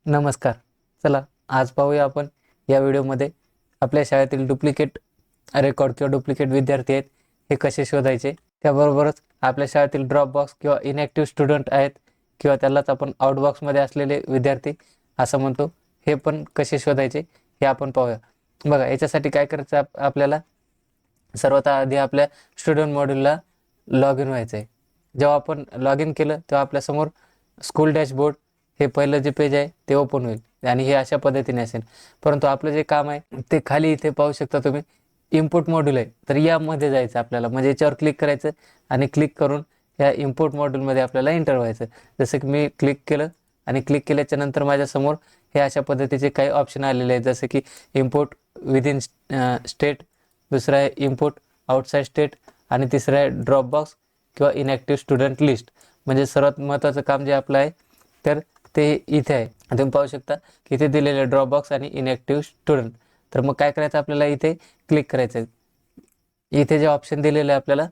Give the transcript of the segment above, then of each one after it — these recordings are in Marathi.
नमस्कार. चला आज पाहूया आपण या व्हिडिओमध्ये आपल्या शाळेतील डुप्लिकेट रेकॉर्ड किंवा डुप्लिकेट विद्यार्थी आहेत हे कसे शोधायचे. त्याबरोबरच आपल्या शाळेतील ड्रॉप बॉक्स किंवा इनॅक्टिव्ह स्टुडंट आहेत किंवा त्यालाच आपण आउटबॉक्समध्ये असलेले विद्यार्थी असं म्हणतो, हे पण कसे शोधायचे हे आपण पाहूया. बघा, याच्यासाठी काय करायचं आपल्याला सर्वात आधी आपल्या स्टुडंट मॉड्यूलला लॉग इन व्हायचं आहे. जेव्हा आपण लॉग इन केलं तेव्हा आपल्यासमोर स्कूल डॅशबोर्ड हे पहिलं जे पेज आहे ते ओपन होईल आणि हे अशा पद्धतीने असेल. परंतु आपलं जे काम आहे ते खाली इथे पाहू शकता तुम्ही, इम्पोर्ट मॉड्यूल आहे. तर यामध्ये जायचं आपल्याला, म्हणजे याच्यावर क्लिक करायचं आणि क्लिक करून या इम्पोर्ट मॉड्यूलमध्ये आपल्याला एंटर व्हायचं. जसं की मी क्लिक केलं आणि क्लिक केल्याच्या नंतर माझ्यासमोर हे अशा पद्धतीचे काही ऑप्शन आलेले आहेत. जसं की इम्पोर्ट विदिन स्टेट, दुसरं आहे इम्पोर्ट आउटसाईड स्टेट आणि तिसरं आहे ड्रॉप बॉक्स किंवा इनॅक्टिव्ह स्टुडंट लिस्ट. म्हणजे सर्वात महत्त्वाचं काम जे आपलं आहे तर ते इथे आहे. तुम्ही पाहू शकता की इथे दिलेले ड्रॉप बॉक्स आणि इनॅक्टिव्ह स्टुडंट. तर मग काय करायचं आपल्याला, इथे क्लिक करायचं आहे. इथे जे ऑप्शन दिलेलं आहे आपल्याला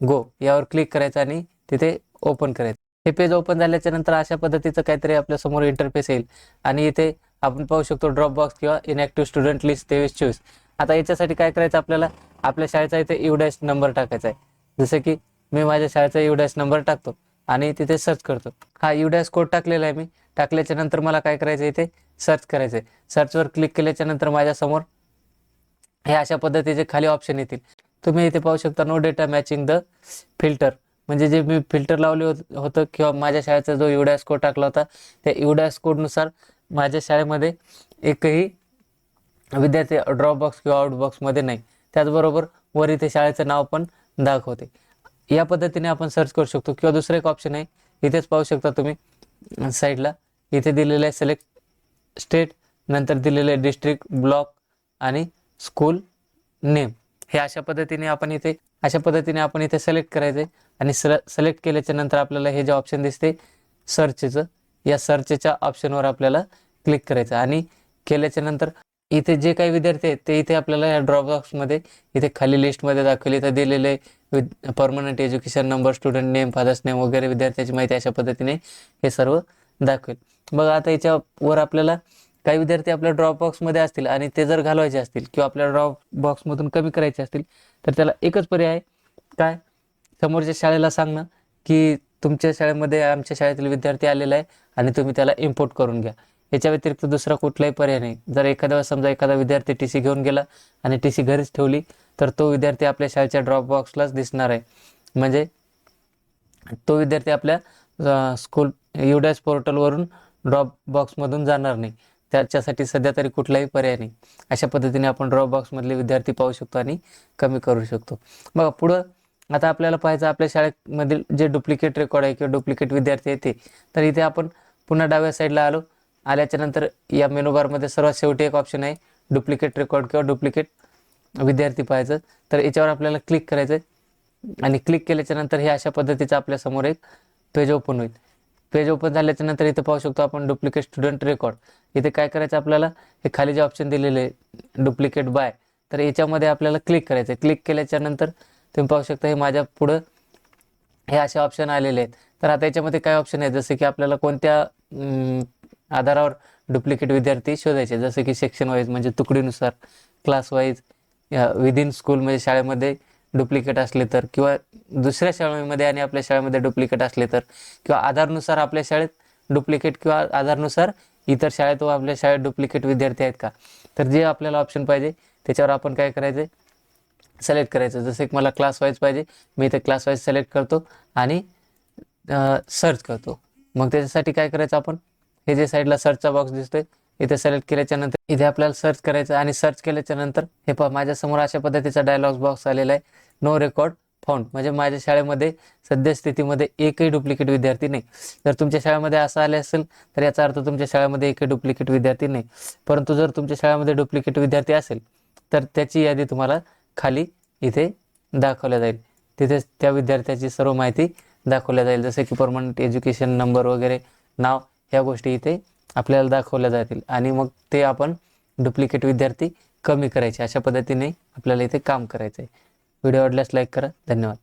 गो, यावर क्लिक करायचं आणि तिथे ओपन करायचं. हे पेज ओपन झाल्याच्या नंतर अशा पद्धतीचं काहीतरी आपल्यासमोर इंटरफेस येईल आणि इथे आपण पाहू शकतो ड्रॉप बॉक्स किंवा इनॅक्टिव्ह स्टुडंट लिस्ट 23-24. आता याच्यासाठी काय करायचं आपल्याला, आपल्या शाळेचा इथे UDAS नंबर टाकायचा आहे. जसं की मी माझ्या शाळेचा UDAS नंबर टाकतो आणि तिथे सर्च करतो. हा UDAS कोड टाकलेला आहे मी. टाकल्याच्या नंतर मला काय करायचं, इथे सर्च करायचं आहे. सर्चवर क्लिक केल्याच्या नंतर माझ्यासमोर हे अशा पद्धतीचे खाली ऑप्शन येतील. तुम्ही इथे पाहू शकता no data matching the filter, म्हणजे जे मी फिल्टर लावले होतं किंवा माझ्या शाळेचा जो UDAS कोड टाकला होता त्या UDAS कोडनुसार माझ्या शाळेमध्ये एकही विद्यार्थी ड्रॉप बॉक्स किंवा आउट बॉक्समध्ये नाही. त्याचबरोबर वर इथे शाळेचं नाव पण दाखवते. या पद्धतीने आपण सर्च करू शकतो. किंवा दुसरं एक ऑप्शन आहे, इथेच पाहू शकता तुम्ही साईडला, इथे दिलेलं आहे सिलेक्ट स्टेट, नंतर दिलेलं आहे डिस्ट्रिक्ट, ब्लॉक आणि स्कूल नेम. हे अशा पद्धतीने आपण इथे सिलेक्ट करायचं आहे आणि सिलेक्ट केल्याच्या नंतर आपल्याला हे जे ऑप्शन दिसते सर्चचं, या सर्चच्या ऑप्शनवर आपल्याला क्लिक करायचं आणि केल्याच्या नंतर इथे जे काही विद्यार्थी आहेत ते इथे आपल्याला या ड्रॉप बॉक्समध्ये इथे खाली लिस्टमध्ये दाखवली. इथं दिलेले permanent education number, student name, father's name वगैरे विद्यार्थ्याची माहिती अशा पद्धतीने हे सर्व दाखवेल. बघा, आता याच्यावर आपल्याला काही विद्यार्थी आपल्या ड्रॉप बॉक्समध्ये असतील आणि ते जर घालवायचे असतील किंवा आपल्या ड्रॉप बॉक्समधून कमी करायचे असतील तर त्याला एकच पर्याय आहे, काय, समोरच्या शाळेला सांगणं की तुमच्या शाळेमध्ये आमच्या शाळेतील विद्यार्थी आलेला आहे आणि तुम्ही त्याला इम्पोर्ट करून घ्या. याच्या व्यतिरिक्त दुसरा कुठलाही पर्याय नाही. जर एखाद्या वेळेस समजा एखादा विद्यार्थी TC घेऊन गेला आणि TC घरीच ठेवली तर तो विद्यार्थी आपल्या शाळेच्या ड्रॉप बॉक्सलाच दिसणार आहे. म्हणजे तो विद्यार्थी आपल्या स्कूल UDAS पोर्टलवरून ड्रॉप बॉक्समधून जाणार नाही. त्याच्यासाठी सध्या तरी कुठलाही पर्याय नाही. अशा पद्धतीने आपण ड्रॉप बॉक्समधले विद्यार्थी पाहू शकतो आणि कमी करू शकतो. बघा, पुढं आता आपल्याला पाहायचं आपल्या शाळेमधील जे डुप्लिकेट रेकॉर्ड आहे किंवा डुप्लिकेट विद्यार्थी आहे ते. तर इथे आपण पुन्हा डाव्या साईडला आल्याच्या नंतर या मेनू बारमध्ये सर्वात शेवटी एक ऑप्शन आहे डुप्लिकेट रेकॉर्ड किंवा डुप्लिकेट विद्यार्थी पाहायचं. तर याच्यावर आपल्याला क्लिक करायचं आहे आणि क्लिक केल्याच्या नंतर हे अशा पद्धतीचं आपल्यासमोर एक पेज ओपन होईल. पेज ओपन झाल्याच्या नंतर इथे पाहू शकतो आपण डुप्लिकेट स्टुडंट रेकॉर्ड. इथे काय करायचं आपल्याला, हे खाली जे ऑप्शन दिलेले डुप्लिकेट बाय, तर याच्यामध्ये आपल्याला क्लिक करायचं आहे. क्लिक केल्याच्या नंतर तुम्ही पाहू शकता हे माझ्या पुढं हे असे ऑप्शन आलेले आहेत. तर आता याच्यामध्ये काय ऑप्शन आहेत, जसं की आपल्याला कोणत्या आधारावर डुप्लिकेट विद्यार्थी शोधायचे, जसं की सेक्शन वाईज म्हणजे तुकडीनुसार, क्लास वाईज, विदिन स्कूल म्हणजे शाळेमध्ये डुप्लिकेट असले तर, किंवा दुसऱ्या शाळेमध्ये आणि आपल्या शाळेमध्ये डुप्लिकेट असले तर, किंवा आधारनुसार आपल्या शाळेत डुप्लिकेट किंवा आधारनुसार इतर शाळेत व आपल्या शाळेत डुप्लिकेट विद्यार्थी आहेत का. तर जे आपल्याला ऑप्शन पाहिजे त्याच्यावर आपण काय करायचं, सिलेक्ट करायचं. जसं की मला क्लास वाईज पाहिजे, मी इथे क्लास वाईज सिलेक्ट करतो आणि सर्च करतो. मग त्याच्यासाठी काय करायचं, आपण हे जे साईडला सर्चचा बॉक्स दिसतोय इथे सिलेक्ट केल्याच्या नंतर इथे आपल्याला सर्च करायचं आणि सर्च केल्याच्या नंतर हे पहा माझ्यासमोर अशा पद्धतीचा डायलॉग बॉक्स आलेला आहे, नो रेकॉर्ड फाउंड. म्हणजे माझ्या शाळेमध्ये सद्यस्थितीमध्ये एकही डुप्लिकेट विद्यार्थी नाही. जर तुमच्या शाळेमध्ये असं आले असेल तर याचा अर्थ तुमच्या शाळेमध्ये एकही डुप्लिकेट विद्यार्थी नाही. परंतु जर तुमच्या शाळेमध्ये डुप्लिकेट विद्यार्थी असेल तर त्याची यादी तुम्हाला खाली इथे दाखवल्या जाईल. तिथे त्या विद्यार्थ्याची सर्व माहिती दाखवल्या जाईल, जसं की परमनंट एज्युकेशन नंबर वगैरे, नाव, ह्या गोष्टी इथे आपल्याला दाखवल्या जातील आणि मग ते आपण डुप्लिकेट विद्यार्थी कमी करायचे. अशा पद्धतीने आपल्याला इथे काम करायचं आहे. व्हिडिओ आवडल्यास लाईक करा. धन्यवाद.